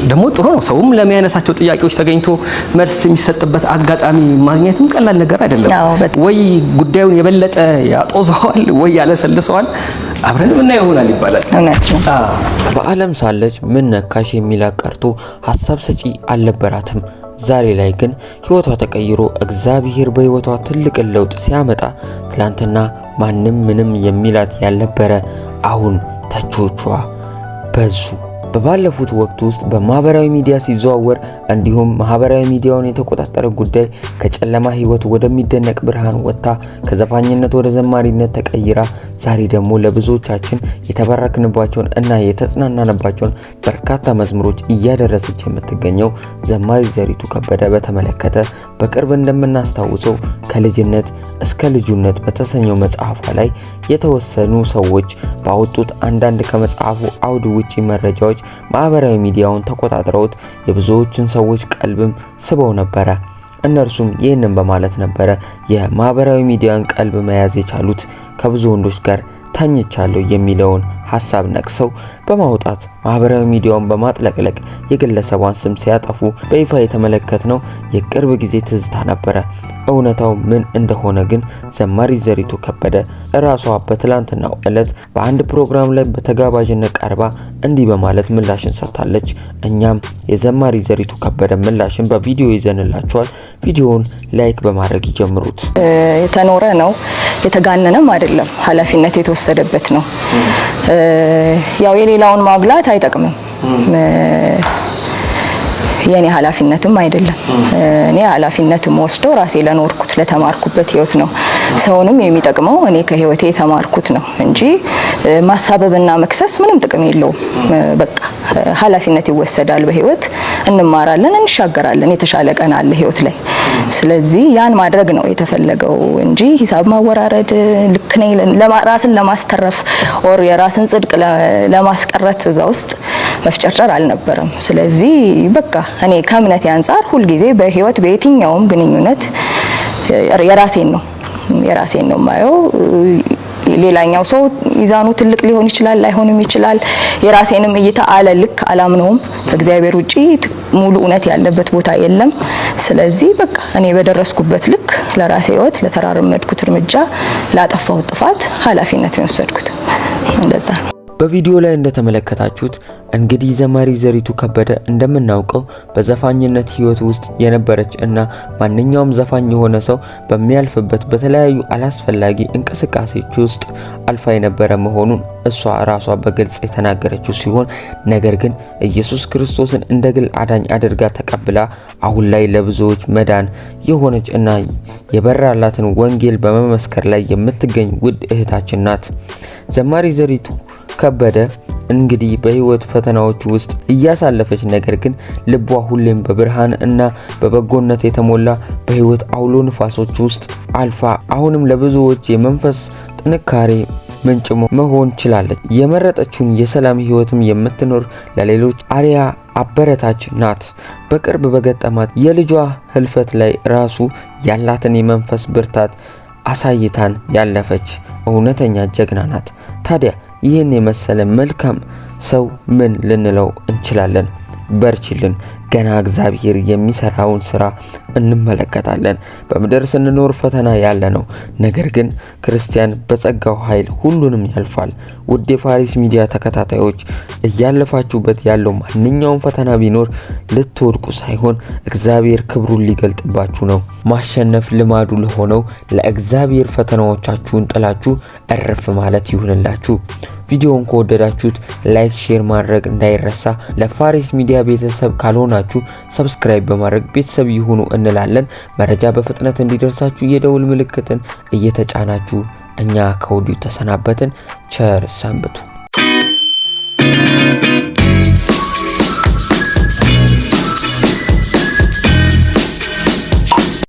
ደግሞ ጥሩ ነው። ሰውም ለሚያነሳቸው ጥያቄዎች ተገኝቶ መልስ የሚሰጥበት አጋጣሚ ማግኘትም ቀላል ነገር አይደለም። ወይ ጉዳዩን የበለጠ ያጦዘዋል ወይ ያለሰልሰዋል። አብረን ምን ይሆናል ይባላል። በዓለም ሳለች ምን ነካሽ የሚላት ቀርቶ ሐሳብ ሰጪ አልነበራትም። ዛሬ ላይ ግን ህይወቷ ተቀይሮ እግዚአብሔር በህይወቷ ትልቅ ለውጥ ሲያመጣ ትላንትና ማንም ምንም የሚላት ያልነበረ አሁን ተቾቿ በዙ። በባለፉት ወቅት ውስጥ በማህበራዊ ሚዲያ ሲዘዋወር እንዲሁም ማህበራዊ ሚዲያውን የተቆጣጠረ ጉዳይ ከጨለማ ህይወት ወደሚደነቅ ብርሃን ወጥታ ከዘፋኝነት ወደ ዘማሪነት ተቀይራ ዛሬ ደግሞ ለብዙዎቻችን የተባረክንባቸውን እና የተጽናናንባቸውን በርካታ መዝሙሮች እያደረሰች የምትገኘው ዘማሪ ዘሪቱ ከበደ በተመለከተ በቅርብ እንደምናስታውሰው ከልጅነት እስከ ልጁነት በተሰኘው መጽሐፏ ላይ የተወሰኑ ሰዎች ባወጡት አንዳንድ ከመጽሐፉ አውድ ውጪ መረጃዎች ማህበራዊ ሚዲያውን ተቆጣጥረውት የብዙዎችን ሰዎች ቀልብም ስበው ነበር። እነርሱም ይህንን በማለት ነበር የማህበራዊ ሚዲያን ቀልብ መያዝ የቻሉት ከብዙ ወንዶች ጋር ታኝቻለሁ የሚለውን ሐሳብ ነቅሰው በማውጣት ማህበራዊ ሚዲያውን በማጥለቅለቅ የግለሰቧን ስም ሲያጠፉ በይፋ የተመለከትነው የቅርብ ጊዜ ትዝታ ነበር። እውነታው ምን እንደሆነ ግን ዘማሪ ዘሪቱ ከበደ ራሷ በትላንትናው ዕለት በአንድ ፕሮግራም ላይ በተጋባዥነት ቀርባ እንዲህ በማለት ምላሽን ሰጥታለች። እኛም የዘማሪ ዘሪቱ ከበደ ምላሽን በቪዲዮ ይዘንላችኋል። ቪዲዮውን ላይክ በማድረግ ይጀምሩት። የተኖረ ነው፣ የተጋነነም አይደለም፣ ኃላፊነት የተወሰደበት ነው። ያው የሌላውን ማብላት አይጠቅምም። የኔ ኃላፊነትም አይደለም። እኔ ኃላፊነትም ወስደው ራሴ ለኖርኩት ለተማርኩበት ህይወት ነው። ሰውንም የሚጠቅመው እኔ ከህይወቴ የተማርኩት ነው እንጂ ማሳበብና መክሰስ ምንም ጥቅም የለውም። በቃ ኃላፊነት ይወሰዳል። በህይወት እንማራለን፣ እንሻገራለን። የተሻለ ቀን አለ ህይወት ላይ። ስለዚህ ያን ማድረግ ነው የተፈለገው እንጂ ሂሳብ ማወራረድ ልክ ነኝ ራስን ለማስተረፍ ኦር የራስን ጽድቅ ለማስቀረት እዛ ውስጥ መፍጨርጨር አልነበረም። ስለዚህ በቃ እኔ ከእምነቴ አንፃር ሁሉ ጊዜ በህይወት በየትኛውም ግንኙነት የራሴን ነው ማየው። ሌላኛው ሰው ይዛኑ ትልቅ ሊሆን ይችላል፣ ላይሆንም ይችላል። የራሴንም እይታ አለ ልክ አላምነውም። ከእግዚአብሔር ውጪ ሙሉ እውነት ያለበት ቦታ የለም። ስለዚህ በቃ እኔ በደረስኩበት ልክ ለራሴ ህይወት ለተራረመድኩት እርምጃ ላጠፋው ጥፋት ኃላፊነት ወሰድኩት። እንደዛ ነው። በቪዲዮ ላይ እንደተመለከታችሁት እንግዲህ ዘማሪ ዘሪቱ ከበደ እንደምናውቀው በዘፋኝነት ህይወት ውስጥ የነበረች እና ማንኛውም ዘፋኝ የሆነ ሰው በሚያልፍበት በተለያዩ አላስፈላጊ እንቅስቃሴዎች ውስጥ አልፋ የነበረ መሆኑን እሷ ራሷ በግልጽ የተናገረችው ሲሆን ነገር ግን ኢየሱስ ክርስቶስን እንደ ግል አዳኝ አድርጋ ተቀብላ አሁን ላይ ለብዙዎች መዳን የሆነች እና የበራላትን ወንጌል በመመስከር ላይ የምትገኝ ውድ እህታችን ናት። ዘማሪ ዘሪቱ ከበደ እንግዲህ በህይወት ፈተናዎች ውስጥ እያሳለፈች ነገር ግን ልቧ ሁሌም በብርሃን እና በበጎነት የተሞላ በህይወት አውሎ ንፋሶች ውስጥ አልፋ አሁንም ለብዙዎች የመንፈስ ጥንካሬ ምንጭ መሆን ችላለች። የመረጠችውን የሰላም ህይወትም የምትኖር ለሌሎች አሪያ አበረታች ናት። በቅርብ በገጠማት የልጇ ህልፈት ላይ ራሱ ያላትን የመንፈስ ብርታት አሳይታን ያለፈች እውነተኛ ጀግና ናት። ታዲያ ይህን የመሰለ መልካም ሰው ምን ልንለው እንችላለን? በርችልን፣ ገና እግዚአብሔር የሚሰራውን ስራ እንመለከታለን። በምድር ስንኖር ፈተና ያለ ነው። ነገር ግን ክርስቲያን በጸጋው ኃይል ሁሉንም ያልፋል። ውድ የፋሪስ ሚዲያ ተከታታዮች እያለፋችሁበት ያለው ማንኛውም ፈተና ቢኖር ልትወድቁ ሳይሆን እግዚአብሔር ክብሩን ሊገልጥባችሁ ነው። ማሸነፍ ልማዱ ለሆነው ለእግዚአብሔር ፈተናዎቻችሁን ጥላችሁ እረፍ ማለት ይሁንላችሁ። ቪዲዮውን ከወደዳችሁት ላይክ፣ ሼር ማድረግ እንዳይረሳ። ለፋሪስ ሚዲያ ቤተሰብ ካልሆናችሁ ሰብስክራይብ በማድረግ ቤተሰብ ይሁኑ እንላለን። መረጃ በፍጥነት እንዲደርሳችሁ የደውል ምልክትን እየተጫናችሁ እኛ ከወዲሁ ተሰናበትን። ቸር ሰንብቱ።